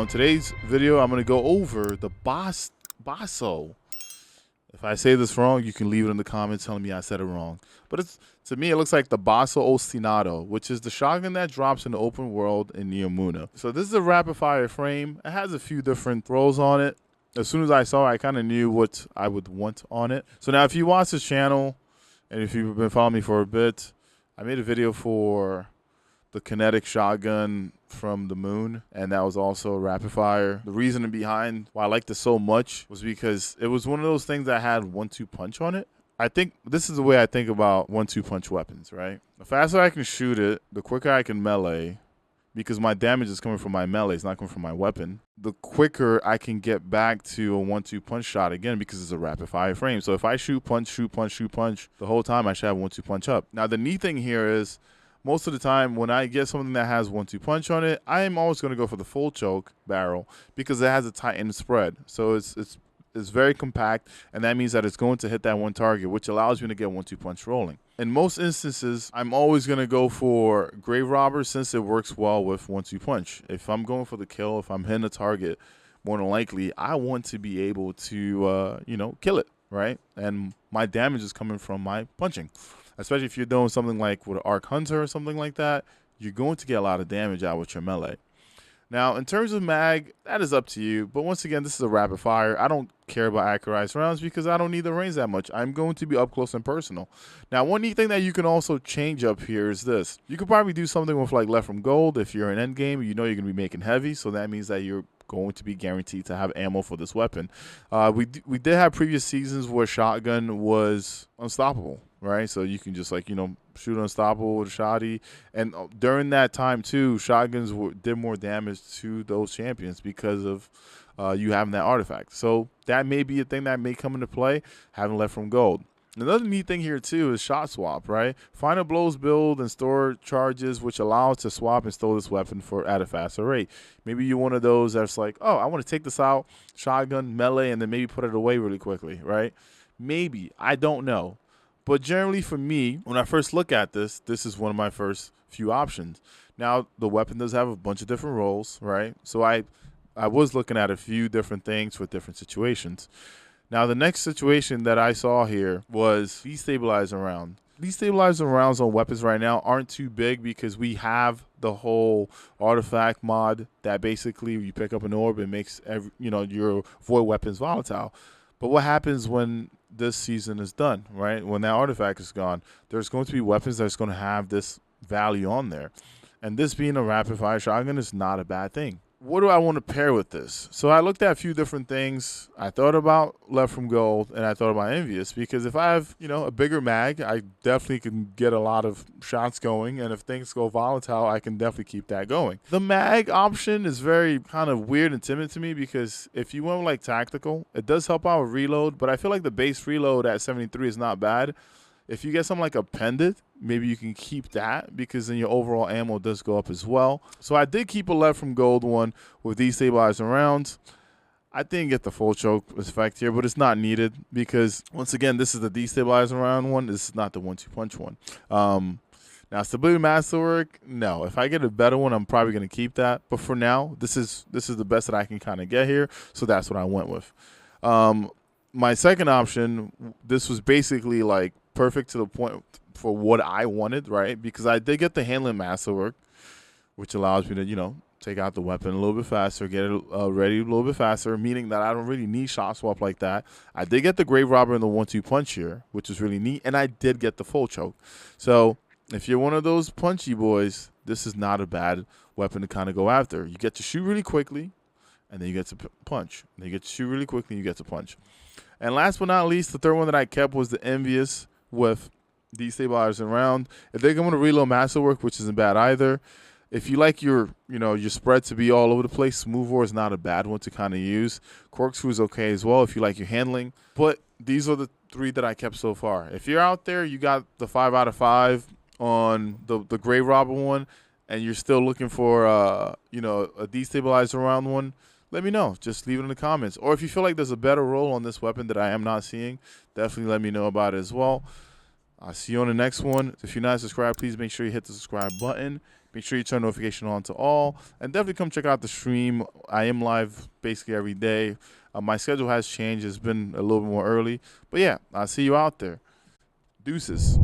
in today's video, I'm going to go over the BASSO. If I say this wrong, you can leave it in the comments telling me I said it wrong. But to me, it looks like the BASSO Ostinato, which is the shotgun that drops in the open world in Neomuna. So this is a rapid-fire frame. It has a few different throws on it. As soon as I saw it, I kind of knew what I would want on it. So now if you watch this channel, and if you've been following me for a bit, I made a video for the kinetic shotgun from the moon, and that was also rapid fire. The reasoning behind why I liked it so much was because it was one of those things that had 1-2 punch on it. I think this is the way I think about 1-2 punch weapons, right? The faster I can shoot it, the quicker I can melee, because my damage is coming from my melee, it's not coming from my weapon. The quicker I can get back to a 1-2 punch shot again, because it's a rapid fire frame. So if I shoot punch, shoot punch, shoot punch, the whole time I should have 1-2 punch up. Now the neat thing here is, most of the time when I get something that has 1-2 punch on it, I am always going to go for the full choke barrel because it has a tightened spread. So it's very compact, and that means that it's going to hit that one target, which allows me to get 1-2 punch rolling. In most instances, I'm always going to go for Grave Robber since it works well with 1-2 punch. If I'm going for the kill, if I'm hitting a target, more than likely, I want to be able to, kill it, right? And my damage is coming from my punching. Especially if you're doing something like with an Arc Hunter or something like that, you're going to get a lot of damage out with your melee. Now, in terms of mag, that is up to you. But once again, this is a rapid fire. I don't care about accurized rounds because I don't need the range that much. I'm going to be up close and personal. Now, one neat thing that you can also change up here is this. You could probably do something with like left from gold. If you're in endgame, you know you're going to be making heavy. So that means that you're going to be guaranteed to have ammo for this weapon. We did have previous seasons where shotgun was unstoppable, right? So you can just shoot unstoppable with a shotty. And during that time too, shotguns did more damage to those champions because of you having that artifact. So that may be a thing that may come into play, having left from gold. Another neat thing here too is shot swap, right? Final blows build and store charges, which allows to swap and store this weapon at a faster rate. Maybe you're one of those that's like, oh, I want to take this out, shotgun, melee, and then maybe put it away really quickly, right? Maybe. I don't know. But generally for me, when I first look at this, this is one of my first few options. Now, the weapon does have a bunch of different roles, right? So I was looking at a few different things for different situations. Now, the next situation that I saw here was destabilizing round. Destabilizing rounds on weapons right now aren't too big because we have the whole artifact mod that basically you pick up an orb and makes your void weapons volatile. But what happens when this season is done, right? When that artifact is gone, there's going to be weapons that's going to have this value on there. And this being a rapid fire shotgun is not a bad thing. What do I want to pair with this? So I looked at a few different things. I thought about left from gold, and I thought about envious because if I have, a bigger mag, I definitely can get a lot of shots going, and if things go volatile, I can definitely keep that going. The mag option is very kind of weird and timid to me because if you went with like tactical, it does help out with reload, but I feel like the base reload at 73 is not bad. If you get something like a pendant, maybe you can keep that because then your overall ammo does go up as well. So I did keep a left from gold one with destabilizing rounds. I didn't get the full choke effect here, but it's not needed because, once again, this is the destabilizing round one. This is not the 1-2 punch one. Now, stability masterwork, no. If I get a better one, I'm probably going to keep that. But for now, this is the best that I can kind of get here, so that's what I went with. My second option, this was basically like perfect to the point for what I wanted, right? Because I did get the handling masterwork, which allows me to, take out the weapon a little bit faster, get it ready a little bit faster, meaning that I don't really need shot swap like that. I did get the Grave Robber and the 1-2 punch here, which is really neat, and I did get the full choke. So if you're one of those punchy boys, this is not a bad weapon to kind of go after. You get to shoot really quickly, and then you get to punch. And then you get to shoot really quickly, and you get to punch. And last but not least, the third one that I kept was the envious with destabilizing round. If they're going to reload masterwork, which isn't bad either. If you like your spread to be all over the place, Smooth War is not a bad one to kind of use. Corkscrew is okay as well if you like your handling. But these are the three that I kept so far. If you're out there, you got the 5 out of 5 on the Grave Robber one, and you're still looking for a destabilizing round one, let me know. Just leave it in the comments. Or if you feel like there's a better role on this weapon that I am not seeing, definitely let me know about it as well. I'll see you on the next one. If you're not subscribed, please make sure you hit the subscribe button. Make sure you turn notification on to all. And definitely come check out the stream. I am live basically every day. My schedule has changed. It's been a little bit more early. But yeah, I'll see you out there. Deuces.